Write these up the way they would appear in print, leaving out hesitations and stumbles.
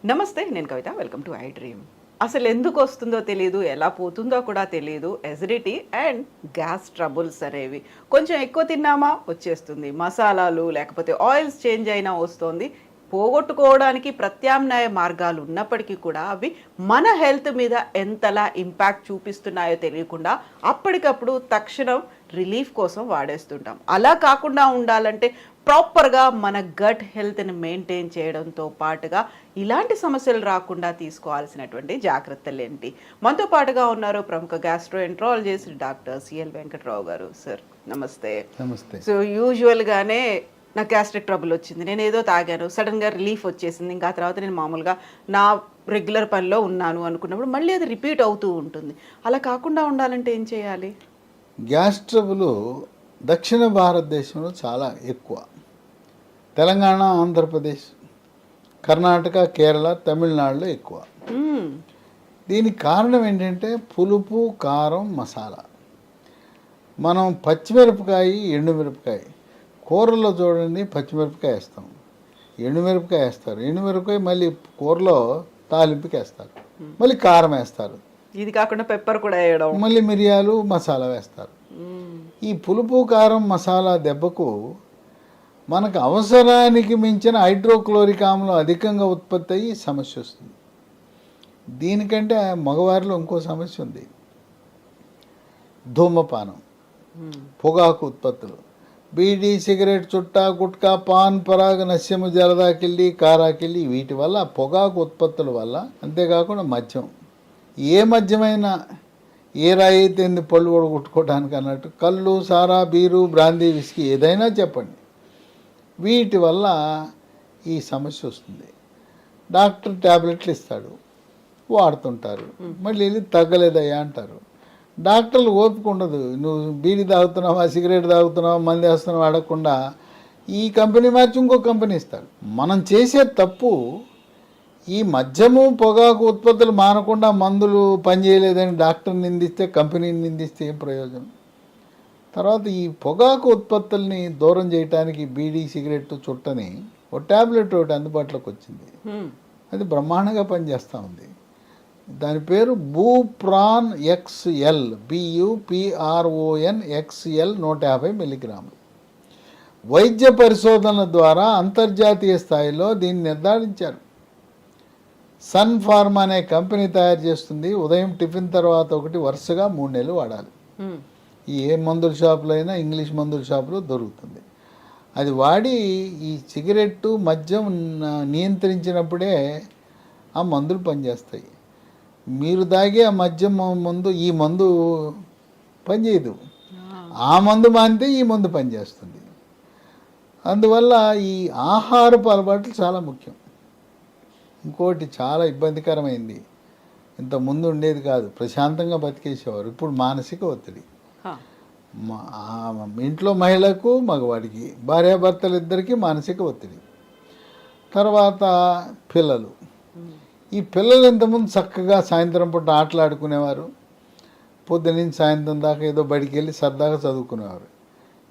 నమస్తే, నేను Kavitha. Welcome to I dream. అసలు ఎందుకు వస్తుందో తెలియదు, ఎలా పోతుందో కూడా తెలియదు. ఎసిడిటీ అండ్ గ్యాస్ ట్రబుల్స్ అనేవి కొంచెం ఎక్కువ తిన్నామా వచ్చేస్తుంది. మసాలాలు లేకపోతే ఆయిల్స్ చేంజ్ అయినా వస్తుంది. పోగొట్టుకోవడానికి ప్రత్యామ్నాయ మార్గాలు ఉన్నప్పటికీ కూడా అవి మన హెల్త్ మీద ఎంతలా ఇంపాక్ట్ చూపిస్తున్నాయో తెలియకుండా అప్పటికప్పుడు తక్షణం రిలీఫ్ కోసం వాడేస్తుంటాం. అలా కాకుండా ఉండాలంటే ప్రాపర్గా మన గట్ హెల్త్ని మెయింటైన్ చేయడంతో పాటుగా ఇలాంటి సమస్యలు రాకుండా తీసుకోవాల్సినటువంటి జాగ్రత్తలు ఏంటి? మనతో పాటుగా ఉన్నారు ప్రముఖ గ్యాస్ట్రోఎంట్రాలజిస్ట్ డాక్టర్ సిఎల్ వెంకట్రావు గారు. సార్ నమస్తే. నమస్తే. సో యూజువల్గానే నాకు గ్యాస్ట్రిక్ ట్రబుల్ వచ్చింది, నేను ఏదో తాగాను, సడన్గా రిలీఫ్ వచ్చేసింది, ఇంకా తర్వాత నేను మామూలుగా నా రెగ్యులర్ పనిలో ఉన్నాను అనుకున్నప్పుడు మళ్ళీ అది రిపీట్ అవుతూ ఉంటుంది. అలా కాకుండా ఉండాలంటే ఏం చేయాలి? గ్యాస్ ట్రబుల్ దక్షిణ భారతదేశంలో చాలా ఎక్కువ. తెలంగాణ, ఆంధ్రప్రదేశ్, కర్ణాటక, కేరళ, తమిళనాడులో ఎక్కువ. దీనికి కారణం ఏంటంటే పులుపు, కారం, మసాలా. మనం పచ్చిమిరపకాయ, ఎండుమిరపకాయ కూరలో చూడండి, పచ్చిమిరపకాయ వేస్తాం, ఎండుమిరపకాయ వేస్తారు, ఎండుమిరపకాయ మళ్ళీ కూరలో తాలింపుకి వేస్తారు, మళ్ళీ కారం వేస్తారు, ఇది కాకుండా పెప్పర్ కూడా వేయడం, మళ్ళీ మిరియాలు, మసాలా వేస్తారు. ఈ పులుపు, కారం, మసాలా దెబ్బకు మనకు అవసరానికి మించిన హైడ్రోక్లోరిక్ ఆమ్లం అధికంగా ఉత్పత్తి అయ్యి సమస్య వస్తుంది. దీనికంటే మగవారిలో ఇంకో సమస్య ఉంది, ధూమపానం, పొగాకు ఉత్పత్తులు. బీడీ, సిగరెట్, చుట్టా, గుట్కా, పాన్ పరాగ్, నస్యము, జరదాకిళ్ళి, కారాకిళ్ళి, వీటి వల్ల పొగాకు ఉత్పత్తుల వల్ల, అంతేకాకుండా మద్యం, ఏ మద్యమైనా ఏ రాయి అయితే పళ్ళు కూడా కొట్టుకోవడానికి అన్నట్టు, కళ్ళు, సారా, బీరు, బ్రాందీ, విస్కీ ఏదైనా చెప్పండి, వీటి వల్ల ఈ సమస్య వస్తుంది. డాక్టర్ ట్యాబ్లెట్లు ఇస్తాడు, వాడుతుంటారు, మళ్ళీ వెళ్ళి తగ్గలేదయ్యా అంటారు. డాక్టర్లు ఓపిక ఉండదు, నువ్వు బీడీ తాగుతున్నావా, సిగరెట్ తాగుతున్నావా, మంది వేస్తున్నావా అడగకుండా ఈ కంపెనీ మార్చి ఇంకో కంపెనీ ఇస్తాడు. మనం చేసే తప్పు ఈ మద్యము, పొగాకు ఉత్పత్తులు మానకుండా మందులు పనిచేయలేదని డాక్టర్ని నిందిస్తే, కంపెనీని నిందిస్తే ఏం ప్రయోజనం? తర్వాత ఈ పొగాకు ఉత్పత్తుల్ని దూరం చేయడానికి బీడీ, సిగరెట్, చుట్టని ఒక ట్యాబ్లెట్ ఒకటి అందుబాటులోకి వచ్చింది. అది బ్రహ్మాండంగా పనిచేస్తూ ఉంది. దాని పేరు బూప్రాన్ XL, BUPRON XL, 150 మిల్లీగ్రాములు. వైద్య పరిశోధనల ద్వారా అంతర్జాతీయ స్థాయిలో దీన్ని నిర్ధారించారు. సన్ ఫార్మా అనే కంపెనీ తయారు చేస్తుంది. ఉదయం టిఫిన్ తర్వాత ఒకటి, వరుసగా 3 నెలలు వాడాలి. ఏ మందుల షాపులో అయినా, ఇంగ్లీష్ మందుల షాపులో దొరుకుతుంది. అది వాడి ఈ సిగరెట్టు, మద్యం నియంత్రించినప్పుడే ఆ మందులు పనిచేస్తాయి. మీరు తాగే ఆ మద్యం మందు ఈ మందు పనిచేయదు, ఆ మందు మానితే ఈ మందు పనిచేస్తుంది. అందువల్ల ఈ ఆహారపు అలవాట్లు చాలా ముఖ్యం. ఇంకోటి చాలా ఇబ్బందికరమైంది, ఇంతకుముందు ఉండేది కాదు, ప్రశాంతంగా బతికేసేవారు. ఇప్పుడు మానసిక ఒత్తిడి. ఇంట్లో మహిళకు, మగవాడికి, భార్యాభర్తలు ఇద్దరికీ మానసిక ఒత్తిడి. తర్వాత పిల్లలు. ఈ పిల్లలు ఇంతకుముందు చక్కగా సాయంత్రం పూట ఆటలాడుకునేవారు, పొద్దునుంచి సాయంత్రం దాకా ఏదో బడికి వెళ్ళి సరదాగా చదువుకునేవారు.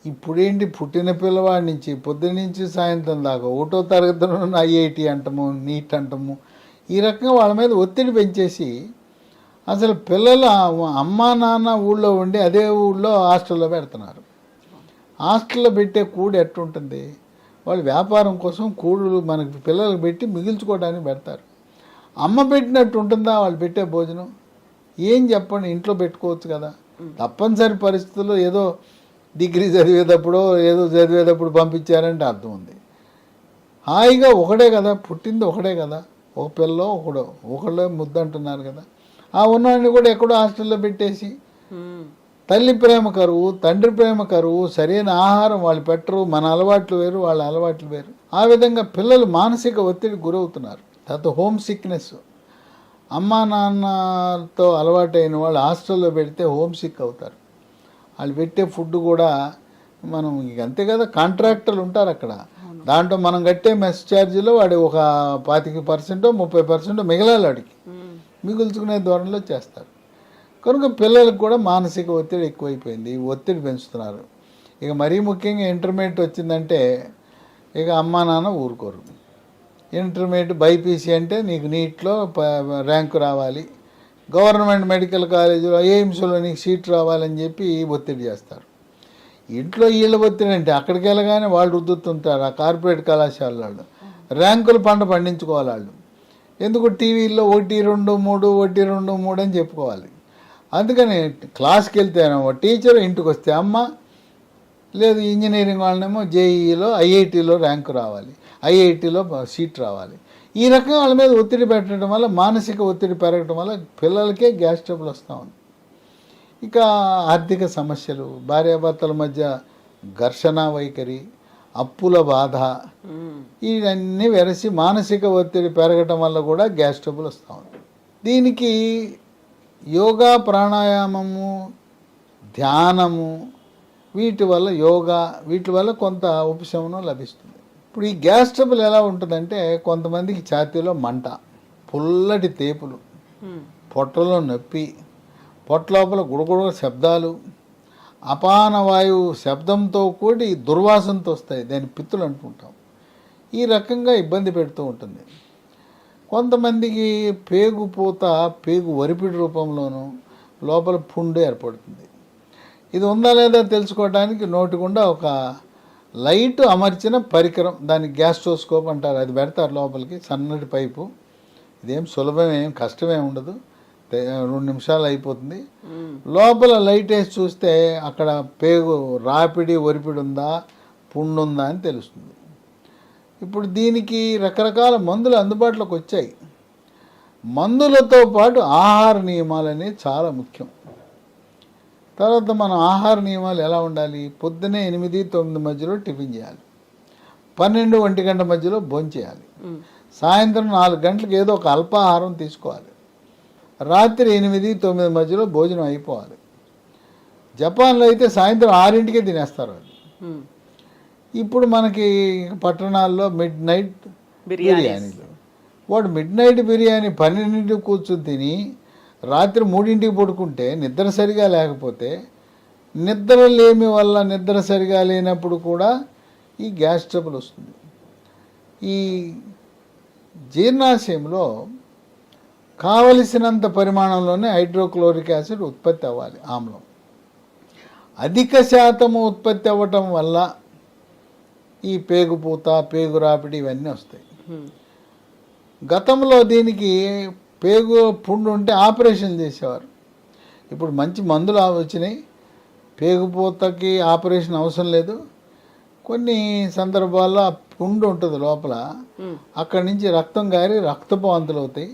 ఇప్పుడేంటి, పుట్టిన పిల్లవాడి నుంచి పొద్దునుంచి సాయంత్రం దాకా 1వ తరగతిలో IIT అంటము, నీట్ అంటము, ఈ రకంగా వాళ్ళ మీద ఒత్తిడి పెంచేసి అసలు పిల్లలు అమ్మా నాన్న ఊళ్ళో ఉండి అదే ఊళ్ళో హాస్టల్లో పెడుతున్నారు. హాస్టల్లో పెట్టే కూడు ఎట్టుంటుంది? వాళ్ళు వ్యాపారం కోసం కూడులు మనకి పిల్లలకు పెట్టి మిగిల్చుకోవడానికి పెడతారు. అమ్మ పెట్టినట్టు ఉంటుందా వాళ్ళు పెట్టే భోజనం? ఏం చెప్పండి, ఇంట్లో పెట్టుకోవచ్చు కదా. తప్పనిసరి పరిస్థితుల్లో ఏదో డిగ్రీ చదివేటప్పుడు, ఏదో చదివేటప్పుడు పంపించారంటే అర్థం ఉంది. హాయిగా ఒకడే కదా, పుట్టింది ఒకడే కదా, ఒక పిల్లో ఒకళ్ళే ముద్ద అంటున్నారు కదా. ఆ ఉన్నవాడిని కూడా ఎక్కడో హాస్టల్లో పెట్టేసి తల్లి ప్రేమ కరువు, తండ్రి ప్రేమ కరువు, సరైన ఆహారం వాళ్ళు పెట్టరు, మన అలవాట్లు వేరు, వాళ్ళ అలవాట్లు వేరు. ఆ విధంగా పిల్లలు మానసిక ఒత్తిడి గురవుతున్నారు. తర్వాత హోమ్ సిక్నెస్. అమ్మా నాన్నతో అలవాటైన వాళ్ళు హాస్టల్లో పెడితే హోమ్ సిక్ అవుతారు. వాళ్ళు పెట్టే ఫుడ్ కూడా మనం అంతే కదా, కాంట్రాక్టర్లు ఉంటారు అక్కడ, దాంట్లో మనం కట్టే మెస్ ఛార్జీలో వాడి ఒక 25% 30% మిగలాలి, వాడికి మిగుల్చుకునే ధోరణిలో చేస్తారు. కనుక పిల్లలకు కూడా మానసిక ఒత్తిడి ఎక్కువైపోయింది, ఒత్తిడి పెంచుతున్నారు. ఇక మరీ ముఖ్యంగా ఇంటర్మీడియట్ వచ్చిందంటే ఇక అమ్మా నాన్న ఊరుకోరు. ఇంటర్మీడియట్ బైపీసీ అంటే నీకు నీట్లో ర్యాంకు రావాలి, గవర్నమెంట్ మెడికల్ కాలేజీలో ఎయిమ్స్లో నీకు సీట్ రావాలని చెప్పి ఒత్తిడి చేస్తారు. ఇంట్లో వీళ్ళ ఒత్తిడి అంటే అక్కడికి వెళ్ళగానే వాళ్ళు రుద్దుతుంటారు ఆ కార్పొరేట్ కళాశాల వాళ్ళు. ర్యాంకులు పండించుకోవాలి వాళ్ళు. ఎందుకు టీవీల్లో 1, 2, 3 1, 2, 3 అని చెప్పుకోవాలి. అందుకని క్లాస్కి వెళ్తేనేమో టీచర్, ఇంటికి వస్తే అమ్మ, లేదు ఇంజనీరింగ్ వాళ్ళనేమో జేఈలో ఐఐటీలో ర్యాంకు రావాలి, ఐఐటీలో సీట్ రావాలి. ఈ రకంగా వాళ్ళ మీద ఒత్తిడి పెట్టడం వల్ల మానసిక ఒత్తిడి పెరగడం వల్ల పిల్లలకే గ్యాస్ ట్రబుల్ వస్తూ ఉంది. ఇక ఆర్థిక సమస్యలు, భార్యాభర్తల మధ్య ఘర్షణ వైఖరి, అప్పుల బాధ, ఇవన్నీ వెరసి మానసిక ఒత్తిడి పెరగటం వల్ల కూడా గ్యాస్ ట్రబుల్ వస్తూ ఉంది. దీనికి యోగా, ప్రాణాయామము, ధ్యానము, వీటి వల్ల కొంత ఉపశమనం లభిస్తుంది. ఇప్పుడు ఈ గ్యాస్ ట్రబుల్ ఎలా ఉంటుందంటే కొంతమందికి ఛాతీలో మంట, పుల్లటి తేపులు, పొట్టలో నొప్పి, పొట్ట లోపల గుడగుడ శబ్దాలు, అపాన వాయువు శబ్దంతో కూడి దుర్వాసనతో వస్తాయి, దాన్ని పిత్తులు అంటుంటాం. ఈ రకంగా ఇబ్బంది పెడుతూ ఉంటుంది. కొంతమందికి పేగు వరిపిడి రూపంలోనూ లోపల పుండు ఏర్పడుతుంది. ఇది ఉందా లేదా తెలుసుకోవడానికి నోటి గుండా ఒక లైట్ అమర్చిన పరికరం, దాన్ని గ్యాస్ట్రోస్కోప్ అంటారు, అది పెడతారు లోపలికి, సన్నటి పైపు. ఇదేం సులభమేం కష్టమేం ఉండదు, 2 నిమిషాలు అయిపోతుంది. లోపల లైట్ వేసి చూస్తే అక్కడ పేగు రాపిడి ఒరిపిడి ఉందా, పుండు ఉందా అని తెలుస్తుంది. ఇప్పుడు దీనికి రకరకాల మందులు అందుబాటులోకి వచ్చాయి. మందులతో పాటు ఆహార నియమాలు అనేవి చాలా ముఖ్యం. తర్వాత మనం ఆహార నియమాలు ఎలా ఉండాలి? పొద్దునే 8, 9 మధ్యలో టిఫిన్ చేయాలి, 12, 1 గంట మధ్యలో భోంచేయాలి, సాయంత్రం 4 గంటలకు ఏదో ఒక అల్పాహారం తీసుకోవాలి, రాత్రి 8, 9 మధ్యలో భోజనం అయిపోవాలి. జపాన్లో అయితే సాయంత్రం 6ంటికే తినేస్తారు వాళ్ళు. ఇప్పుడు మనకి పట్టణాల్లో మిడ్ నైట్ బిర్యానీలు. వాడు మిడ్ నైట్ బిర్యానీ 12ంటికి కూర్చుని తిని రాత్రి 3ంటికి పడుకుంటే నిద్ర సరిగా లేకపోతే, నిద్ర సరిగా లేనప్పుడు కూడా ఈ గ్యాస్ ట్రబుల్ వస్తుంది. ఈ జీర్ణాశయంలో కావలసినంత పరిమాణంలోనే హైడ్రోక్లోరిక్ యాసిడ్ ఉత్పత్తి అవ్వాలి, ఆమ్లం. అధిక శాతము ఉత్పత్తి అవ్వటం వల్ల ఈ పేగుపూత, పేగు రాపిడి ఇవన్నీ వస్తాయి. గతంలో దీనికి పేగు పుండు ఉంటే ఆపరేషన్ చేసేవారు. ఇప్పుడు మంచి మందులు వచ్చినాయి, పేగుపూతకి ఆపరేషన్ అవసరం లేదు. కొన్ని సందర్భాల్లో ఆ పుండు ఉంటుంది లోపల, అక్కడి నుంచి రక్తం గారి రక్తపు వాంతులు అవుతాయి.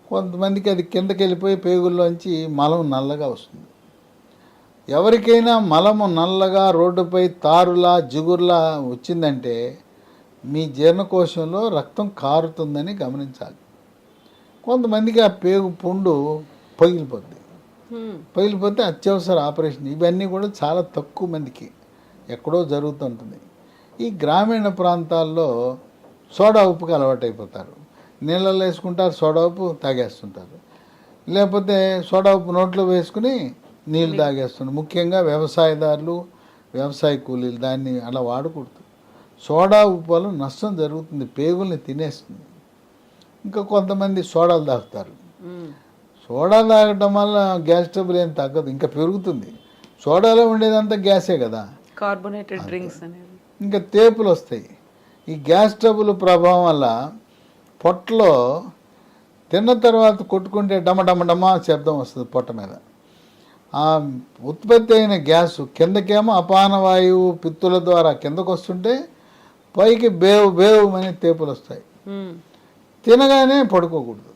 కొంతమందికి అది కిందకి వెళ్ళిపోయి పేగుల్లోంచి మలం నల్లగా వస్తుంది. ఎవరికైనా మలము నల్లగా రోడ్డుపై తారులా జిగురులా వచ్చిందంటే మీ జీర్ణకోశంలో రక్తం కారుతుందని గమనించాలి. కొంతమందికి ఆ పేగు పుండు పగిలిపోతే అత్యవసర ఆపరేషన్. ఇవన్నీ కూడా చాలా తక్కువ మందికి ఎక్కడో జరుగుతుంటుంది. ఈ గ్రామీణ ప్రాంతాల్లో సోడా ఉప్పుకి అలవాటు అయిపోతారు, నీళ్ళల్లో వేసుకుంటారు, సోడా ఉప్పు తాగేస్తుంటారు, లేకపోతే సోడా ఉప్పు నోట్లో వేసుకుని నీళ్ళు తాగేస్తుంటారు. ముఖ్యంగా వ్యవసాయదారులు, వ్యవసాయ కూలీలు దాన్ని అలా వాడకూడదు. సోడా ఉప్పు వల్ల నష్టం జరుగుతుంది, పేగుల్ని తినేస్తుంది. ఇంకా కొంతమంది సోడాలు తాగుతారు. సోడా తాగటం వల్ల గ్యాస్ ట్రబుల్ ఏం తగ్గదు, ఇంకా పెరుగుతుంది. సోడాలో ఉండేదంతా గ్యాసే కదా, కార్బోనేటెడ్ డ్రింక్స్ అనేవి. ఇంకా తేపులు వస్తాయి. ఈ గ్యాస్ ట్రబుల్ ప్రభావం వల్ల పొట్టలో తిన్న తర్వాత కొట్టుకుంటే డమ శబ్దం వస్తుంది పొట్ట మీద. ఆ ఉత్పత్తి అయిన గ్యాసు కిందకేమో అపాన వాయువు పిత్తుల ద్వారా కిందకు వస్తుంటే పైకి బేవు అనే తేపులు వస్తాయి. తినగానే పడుకోకూడదు,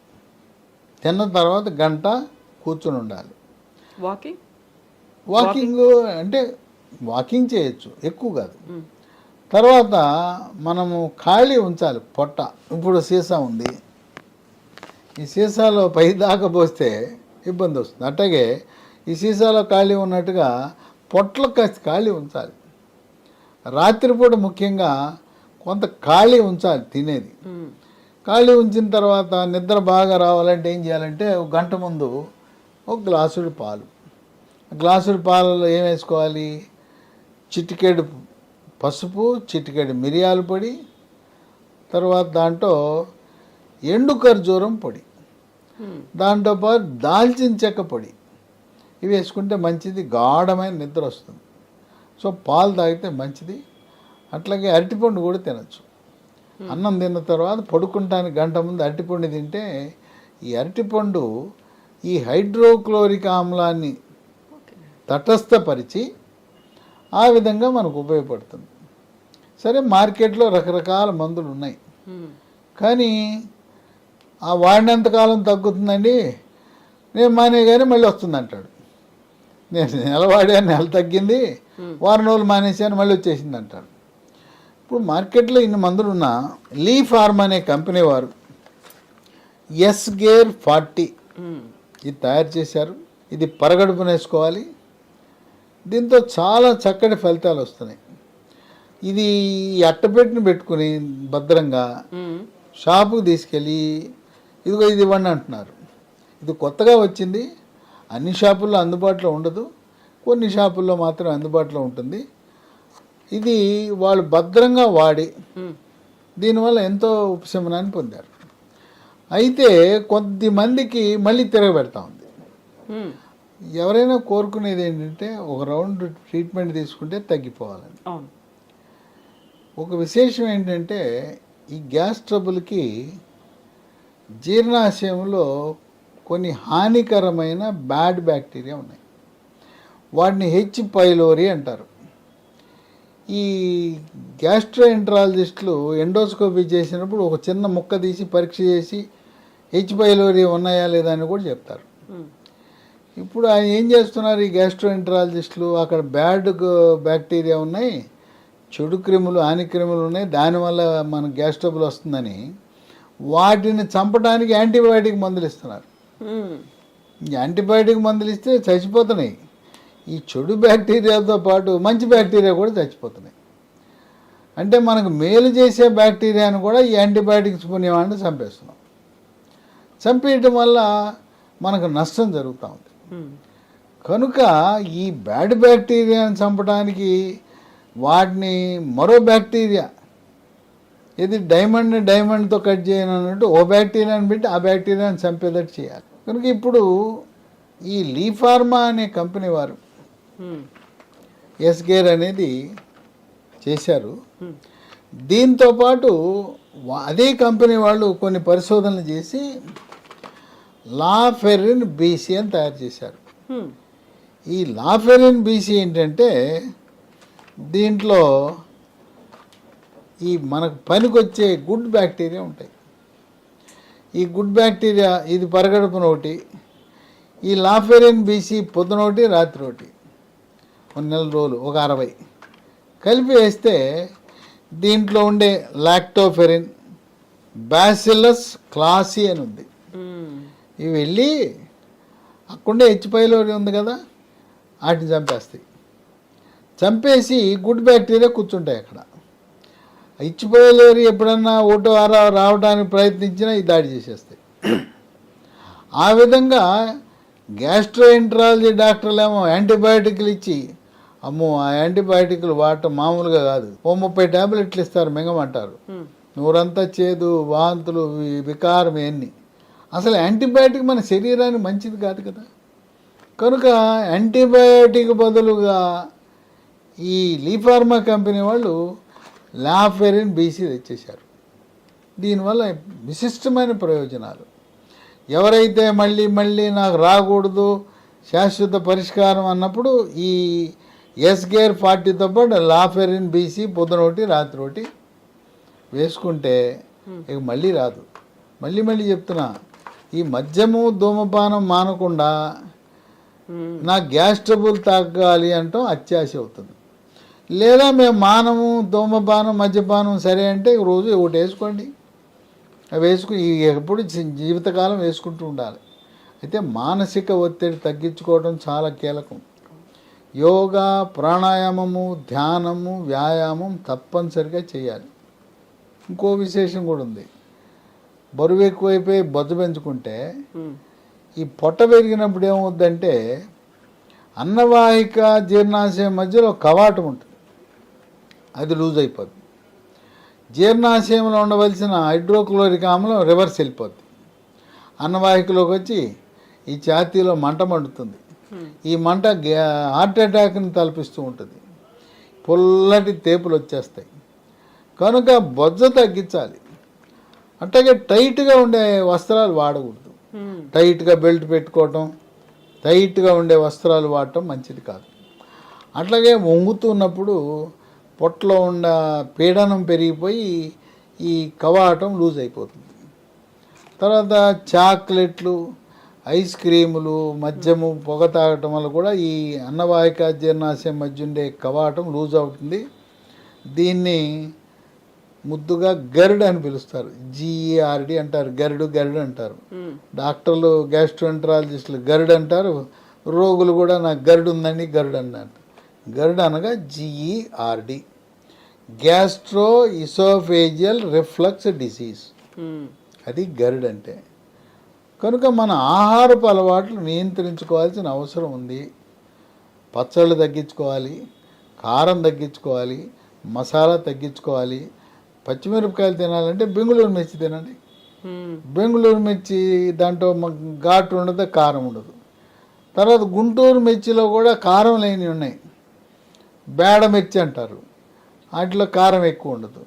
తిన్న తర్వాత గంట కూర్చుని ఉండాలి. వాకింగ్ అంటే వాకింగ్ చేయొచ్చు, ఎక్కువ కాదు. తర్వాత మనము ఖాళీ ఉంచాలి పొట్ట. ఇప్పుడు సీసా ఉంది, ఈ సీసాలో పై దాకా పోస్తే ఇబ్బంది వస్తుంది. అట్లాగే ఈ సీసాలో ఖాళీ ఉన్నట్టుగా పొట్టలో కాస్త ఖాళీ ఉంచాలి. రాత్రిపూట ముఖ్యంగా కొంత ఖాళీ ఉంచాలి తినేది. ఖాళీ ఉంచిన తర్వాత నిద్ర బాగా రావాలంటే ఏం చేయాలంటే 1 గంట ముందు 1 గ్లాసుడు పాలు. గ్లాసుడు పాలలో ఏం వేసుకోవాలి? చిటికెడు పసుపు, చిటికెడు మిరియాల పొడి, తర్వాత దాంట్లో ఎండు ఖర్జూరం పొడి, దాంతోపాటు దాల్చిన చెక్క పొడి, ఇవి వేసుకుంటే మంచిది, గాఢమైన నిద్ర వస్తుంది. సో పాలు తాగితే మంచిది. అట్లాగే అరటిపండు కూడా తినచ్చు. అన్నం తిన్న తర్వాత పడుకుంటానికి గంట ముందు అరటిపండు తింటే ఈ అరటిపండు ఈ హైడ్రోక్లోరిక్ ఆమ్లాన్ని తటస్థపరిచి ఆ విధంగా మనకు ఉపయోగపడుతుంది. సరే, మార్కెట్లో రకరకాల మందులు ఉన్నాయి, కానీ ఆ వాడినంతకాలం తగ్గుతుందండి, నేను మానే కానీ మళ్ళీ వస్తుంది అంటాడు. నేను నెల వాడాను, నెల తగ్గింది, వారం రోజులు మానేసాను, మళ్ళీ వచ్చేసింది అంటాడు. ఇప్పుడు మార్కెట్లో ఇన్ని మందులు ఉన్నా లీ ఫార్మ్ అనే కంపెనీ వారు ఎస్గేర్ 40 ఇది తయారు చేశారు. ఇది పరగడుపున వేసుకోవాలి. దీంతో చాలా చక్కటి ఫలితాలు వస్తున్నాయి. ఇది అట్టపెట్టిన పెట్టుకుని భద్రంగా షాపుకి తీసుకెళ్ళి ఇదిగో ఇది ఇవ్వండి అంటున్నారు. ఇది కొత్తగా వచ్చింది, అన్ని షాపుల్లో అందుబాటులో ఉండదు, కొన్ని షాపుల్లో మాత్రం అందుబాటులో ఉంటుంది. ఇది వాళ్ళు భద్రంగా వాడి దీనివల్ల ఎంతో ఉపశమనాన్ని పొందారు. అయితే కొద్దిమందికి మళ్ళీ తిరగబెడతా ఉంది. ఎవరైనా కోరుకునేది ఏంటంటే ఒక రౌండ్ ట్రీట్మెంట్ తీసుకుంటే తగ్గిపోవాలని. ఒక విశేషం ఏంటంటే ఈ గ్యాస్ ట్రబుల్కి జీర్ణాశయంలో కొన్ని హానికరమైన బ్యాడ్ బ్యాక్టీరియా ఉన్నాయి. వాటిని హెచ్ పైలోరీ అంటారు. ఈ గ్యాస్ట్రోఎంట్రాలజిస్టులు ఎండోస్కోపీ చేసినప్పుడు ఒక చిన్న ముక్క తీసి పరీక్ష చేసి హెచ్ పైలోరీ ఉన్నాయా లేదా అని కూడా చెప్తారు. ఇప్పుడు ఆయన ఏం చేస్తున్నారు, ఈ గ్యాస్ట్రోఎంట్రాలజిస్టులు అక్కడ బ్యాడ్ బ్యాక్టీరియా ఉన్నాయి, చెడు క్రిములు, హానిక్రిములు ఉన్నాయి, దానివల్ల మన గ్యాస్ ట్రబుల్ వస్తుందని వాటిని చంపడానికి యాంటీబయాటిక్ మందులు ఇస్తున్నారు. యాంటీబయాటిక్ మందులు ఇస్తే చచ్చిపోతున్నాయి. ఈ చెడు బ్యాక్టీరియాతో పాటు మంచి బ్యాక్టీరియా కూడా చచ్చిపోతున్నాయి. అంటే మనకు మేలు చేసే బ్యాక్టీరియాను కూడా ఈ యాంటీబయాటిక్స్ పుణ్యమాన్ని చంపేస్తున్నాం. చంపేయటం వల్ల మనకు నష్టం జరుగుతూ ఉంది. కనుక ఈ బ్యాడ్ బ్యాక్టీరియాని చంపడానికి వాటిని మరో బ్యాక్టీరియా, ఇది డైమండ్తో కట్ చేయను అన్నట్టు ఓ బ్యాక్టీరియాని పెట్టి ఆ బ్యాక్టీరియాని చంపేటట్టు చేయాలి. కనుక ఇప్పుడు ఈ లీ ఫార్మా అనే కంపెనీ వారు ఎస్గేర్ అనేది చేశారు. దీంతోపాటు అదే కంపెనీ వాళ్ళు కొన్ని పరిశోధనలు చేసి లాఫెరిన్ బీసీ అని తయారు చేశారు. ఈ లాఫెరిన్ బీసీ ఏంటంటే దీంట్లో ఈ మనకు పనికొచ్చే గుడ్ బ్యాక్టీరియా ఉంటాయి. ఈ గుడ్ బ్యాక్టీరియా ఇది పరగడుపున ఒకటి, ఈ లాఫెరిన్ బీసీ పొద్దున ఒకటి రాత్రి ఒకటి, 1 నెల రోజులు ఒక 60 కలిపి వేస్తే దీంట్లో ఉండే లాక్టోఫెరిన్, బ్యాసిల్లస్ క్లాసీ అని ఉంది. ఇవి వెళ్ళి అక్కడే హెచ్ పైలోరీ ఉంది కదా, వాటిని చంపేస్తాయి. చంపేసి గుడ్ బ్యాక్టీరియా కూర్చుంటాయి అక్కడ. హెచ్ పైలోరీ ఎప్పుడన్నా ఓటో రావడానికి ప్రయత్నించినా ఈ దాడి చేసేస్తాయి. ఆ విధంగా గ్యాస్ట్రోఎంట్రాలజీ డాక్టర్లు ఏమో యాంటీబయాటిక్లు ఇచ్చి, అమ్మో ఆ యాంటీబయాటిక్లు వాడటం మామూలుగా కాదు, 30 ట్యాబ్లెట్లు ఇస్తారు, మింగమంటారు. నూరంతా చేదు, వాంతులు, వికారం ఎన్ని. అసలు యాంటీబయాటిక్ మన శరీరానికి మంచిది కాదు కదా. కనుక యాంటీబయాటిక్ బదులుగా ఈ లీ ఫార్మా కంపెనీ వాళ్ళు లాఫెరిన్ బీసీ తెచ్చేశారు. దీనివల్ల విశిష్టమైన ప్రయోజనాలు. ఎవరైతే మళ్ళీ మళ్ళీ నాకు రాకూడదు, శాశ్వత పరిష్కారం అన్నప్పుడు ఈ ఎస్గేర్ 40తో పాటు లాఫెరిన్ బీసీ పొద్దున ఒకటి రాత్రి ఒకటి వేసుకుంటే ఇక మళ్ళీ రాదు. మళ్ళీ చెప్తున్నా, ఈ మద్యము ధూమపానం మానకుండా నా గ్యాస్ ట్రబుల్ తగ్గాలి అంటాం అత్యాశ అవుతుంది. లేదా మేము మానము, ధూమపానం, మద్యపానం సరే అంటే రోజు ఒకటి వేసుకోండి, అవి వేసుకుని ఎప్పుడు జీవితకాలం వేసుకుంటూ ఉండాలి. అయితే మానసిక ఒత్తిడి తగ్గించుకోవడం చాలా కీలకం. యోగా, ప్రాణాయామము, ధ్యానము, వ్యాయామం తప్పనిసరిగా చేయాలి. ఇంకో విశేషం కూడా ఉంది. బరువు ఎక్కువైపోయి బొజ్జ పెంచుకుంటే ఈ పొట్ట పెరిగినప్పుడు ఏమవుద్దంటే అన్నవాహిక జీర్ణాశయం మధ్యలో కవాటం ఉంటుంది. అది లూజ్ అయిపోద్ది. జీర్ణాశయంలో ఉండవలసిన హైడ్రోక్లోరిక్ ఆమ్లం రివర్స్ వెళ్ళిపోద్ది, అన్నవాహికలోకి వచ్చి ఈ ఛాతీలో మంట మండుతుంది. ఈ మంట హార్ట్ అటాక్ని తలపిస్తూ ఉంటుంది, పుల్లటి తేపులు వచ్చేస్తాయి. కనుక బొజ్జ తగ్గించాలి. అట్లాగే టైట్గా ఉండే వస్త్రాలు వాడకూడదు. టైట్గా బెల్ట్ పెట్టుకోవటం, టైట్గా ఉండే వస్త్రాలు వాడటం మంచిది కాదు. అట్లాగే వంగుతున్నప్పుడు పొట్టలో ఉన్న పీడనం పెరిగిపోయి ఈ కవాటం లూజ్ అయిపోతుంది. తర్వాత చాక్లెట్లు, ఐస్ క్రీములు, మద్యము, పొగ తాగటం వల్ల కూడా ఈ అన్నవాహిక జీర్ణాశయం మధ్య ఉండే కవాటం లూజ్ అవుతుంది. దీన్ని ముద్దుగా గరుడు అని పిలుస్తారు, GERD అంటారు, గరుడు అంటారు. డాక్టర్లు, గ్యాస్ట్రోఎంటరాలజిస్టులు గరుడు అంటారు, రోగులు కూడా నాకు గరుడు ఉందండి గరుడు అన్నారు. గరుడు అనగా GERD, gastro oesophageal reflux disease, అది గరుడు అంటే. కనుక మన ఆహారపు అలవాట్లు నియంత్రించుకోవాల్సిన అవసరం ఉంది. పచ్చళ్ళు తగ్గించుకోవాలి, కారం తగ్గించుకోవాలి, మసాలా తగ్గించుకోవాలి. పచ్చిమిరపకాయలు తినాలంటే బెంగుళూరు మిర్చి తినండి. బెంగుళూరు మిర్చి దాంట్లో ఘాటు ఉండదు, కారం ఉండదు. తర్వాత గుంటూరు మిర్చిలో కూడా కారం లేనివి ఉన్నాయి, బేడ మిర్చి అంటారు, వాటిలో కారం ఎక్కువ ఉండదు.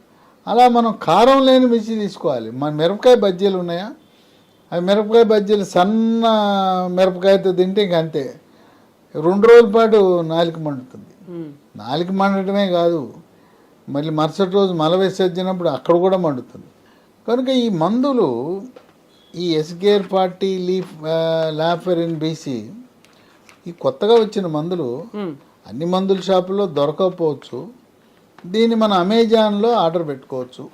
అలా మనం కారం లేని మిర్చి తీసుకోవాలి. మన మిరపకాయ బజ్జీలు ఉన్నాయా, అవి మిరపకాయ బజ్జీలు సన్న మిరపకాయతో తింటే ఇంక అంతే, 2 రోజుల పాటు నాలుక మండుతుంది. నాలుక మండటమే కాదు, మళ్ళీ మరుసటి రోజు మల విసర్జినప్పుడు అక్కడ కూడా మండుతుంది. కనుక ఈ మందులు, ఈ ఎస్గేర్ 40 లీఫ్ లాఫెరిన్ BC, ఈ కొత్తగా వచ్చిన మందులు అన్ని మందుల షాపుల్లో దొరకకపోవచ్చు. దీన్ని మన అమెజాన్లో ఆర్డర్ పెట్టుకోవచ్చు,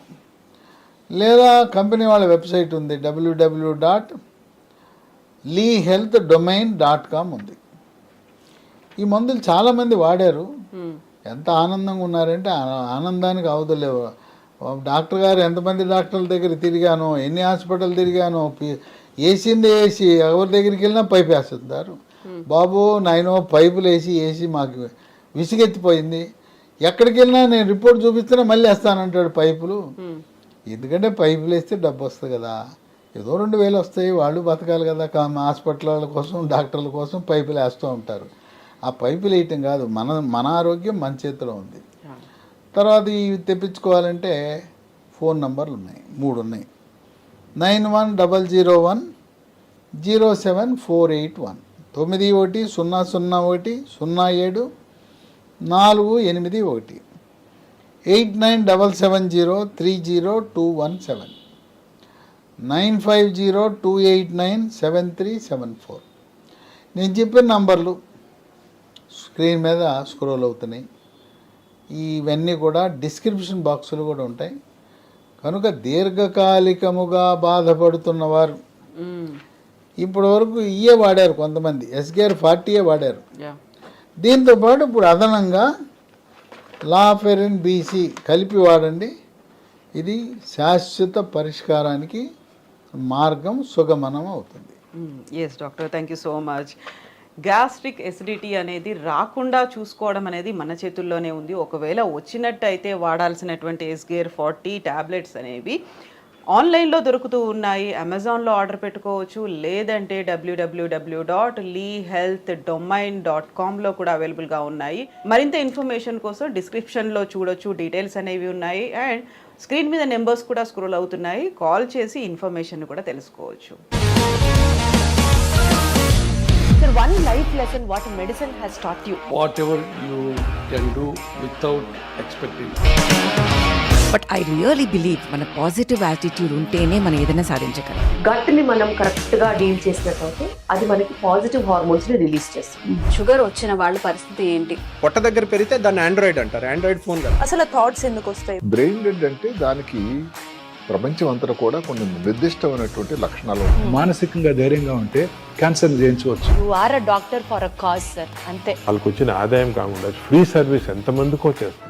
లేదా కంపెనీ వాళ్ళ వెబ్సైట్ ఉంది, www.leehealthdomain.com ఉంది. ఈ మందులు చాలామంది వాడారు, ఎంత ఆనందంగా ఉన్నారంటే ఆనందానికి అవధులేవు. డాక్టర్ గారు ఎంతమంది డాక్టర్ల దగ్గర తిరిగానో, ఎన్ని హాస్పిటల్ తిరిగానో, వేసింది వేసి ఎవరి దగ్గరికి వెళ్ళినా పైపు వేస్తున్నారు. బాబు నాయనో పైపులు వేసి మాకు విసిగెత్తిపోయింది, ఎక్కడికి వెళ్ళినా నేను రిపోర్ట్ చూపిస్తున్నా మళ్ళీ వేస్తానంటాడు పైపులు. ఎందుకంటే పైపులు వేస్తే డబ్బు వస్తుంది కదా, ఏదో 2000 వస్తాయి, వాళ్ళు బతకాలి కదా. హాస్పిటల్ కోసం, డాక్టర్ల కోసం పైపులు వేస్తూ ఉంటారు. ఆ పైపులు వేయటం కాదు, మన ఆరోగ్యం మన చేతిలో ఉంది. తర్వాత ఇవి తెప్పించుకోవాలంటే ఫోన్ నంబర్లు ఉన్నాయి, 3 ఉన్నాయి. 910107481901 91070481 8977030217 9502897374. నేను చెప్పిన నంబర్లు స్క్రీన్ మీద స్క్రోల్ అవుతున్నాయి. ఇవన్నీ కూడా డిస్క్రిప్షన్ బాక్సులు కూడా ఉంటాయి. కనుక దీర్ఘకాలికముగా బాధపడుతున్నవారు ఇప్పటి వరకు ఇయే వాడారు, కొంతమంది ఎస్గేర్ 40 వాడారు. దీంతోపాటు ఇప్పుడు అదనంగా లాఫెరిన్ BC కలిపి వాడండి. ఇది శాశ్వత పరిష్కారానికి మార్గం సుగమనం అవుతుంది. Yes doctor, thank you so much. Gastric acidity అనేది రాకుండా చూసుకోవడం అనేది మన చేతుల్లోనే ఉంది. ఒకవేళ వచ్చినట్టయితే వాడాల్సినటువంటి ఎస్గేర్ 40 ట్యాబ్లెట్స్ అనేవి ఆన్లైన్లో దొరుకుతూ ఉన్నాయి, అమెజాన్లో ఆర్డర్ పెట్టుకోవచ్చు, లేదంటే www.leehealthdomain.com కూడా అవైలబుల్గా ఉన్నాయి. మరింత ఇన్ఫర్మేషన్ కోసం డిస్క్రిప్షన్లో చూడొచ్చు, డీటెయిల్స్ అనేవి ఉన్నాయి. అండ్ స్క్రీన్ మీద నెంబర్స్ కూడా స్క్రోల్ అవుతున్నాయి, కాల్ చేసి ఇన్ఫర్మేషన్ కూడా తెలుసుకోవచ్చు. Sir, one life lesson what medicine has taught you. Whatever you can do without expecting. But I really believe మన పాజిటివ్ యాటిట్యూడ్ ఉంటేనే మనం ఏదైనా సాధించగలం. గట్ని మనం కరెక్ట్గా డీల్ చేసినట్లయితే అది మనకి పాజిటివ్ హార్మోన్స్ ని రిలీజ్ చేస్తుంది. షుగర్ వచ్చిన వాళ్ళ పరిస్థితి ఏంటి? పొట్ట దగ్గర పెరిగితే దాన్ని ఆండ్రాయిడ్ అంటారు, ఆండ్రాయిడ్ ఫోన్ కదా. అసలు థాట్స్ ఎందుకు వస్తాయి? బ్రెయిన్ డెడ్ అంటే దానికి ప్రపంచం అంతా కూడా కొన్ని నిర్దిష్టమైనటువంటి లక్షణాలు ఉంటాయి. మానసికంగా ధైర్యంగా ఉంటే క్యాన్సర్ జయించవచ్చు. You are a doctor for a cause sir, అంతే. వాళ్ళకి వచ్చిన ఆదాయం కాకుండా ఫ్రీ సర్వీస్ ఎంతమందికో చేస్తారు.